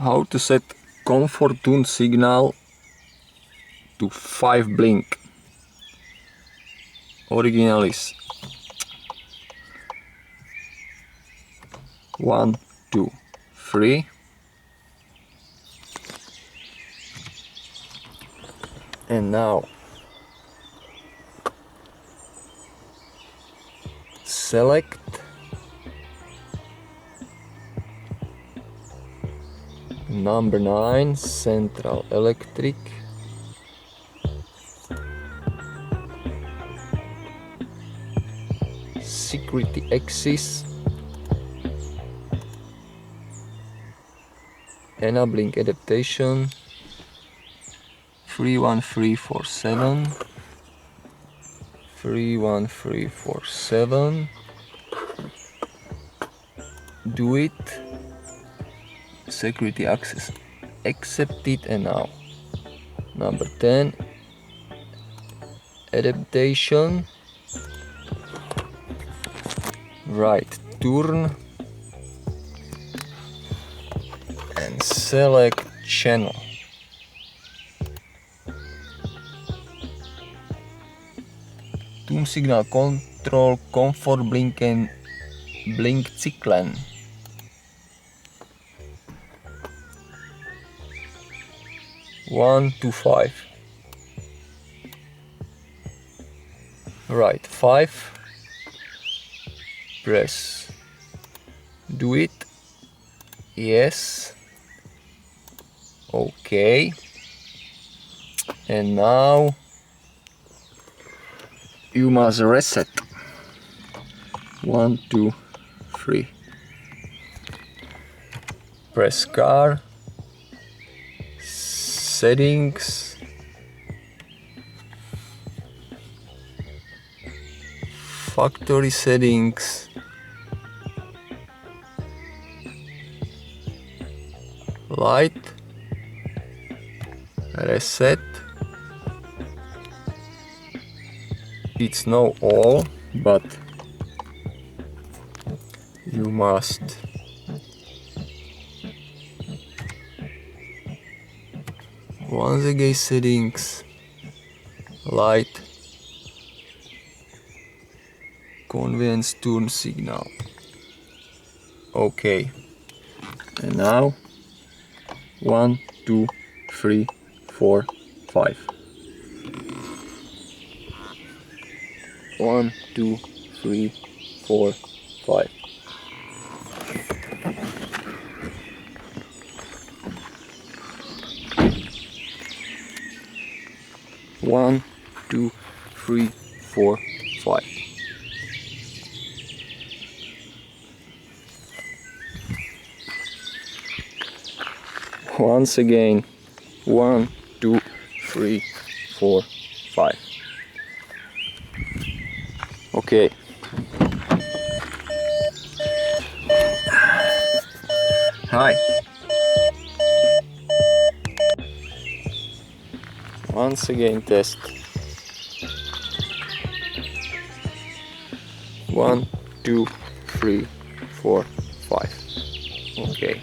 How to set comfort tune signal to 5 blink. Original is 1, 2, 3. And now select number 9, central electric. Security access. Enabling adaptation. 31347. 31347. Do it. Security access accepted. And now number 10, adaptation. Right turn and select channel. Tune signal control comfort blink and blink cyklen. One to 5. Right 5. Press. Do it. Yes. Okay. And now you must reset. 1, 2, 3. Press car. Settings. Factory settings. Light. Reset. It's not all, but you must once again settings, light, convenience turn signal. Okay, and now 1, 2, 3, 4, 5. 1, 2, 3, 4, 5. One, 2, 3, 4, 5. Once again, 1, 2, 3, 4, 5. Okay. Hi. Once again test. 1, 2, 3, 4, 5. Okay.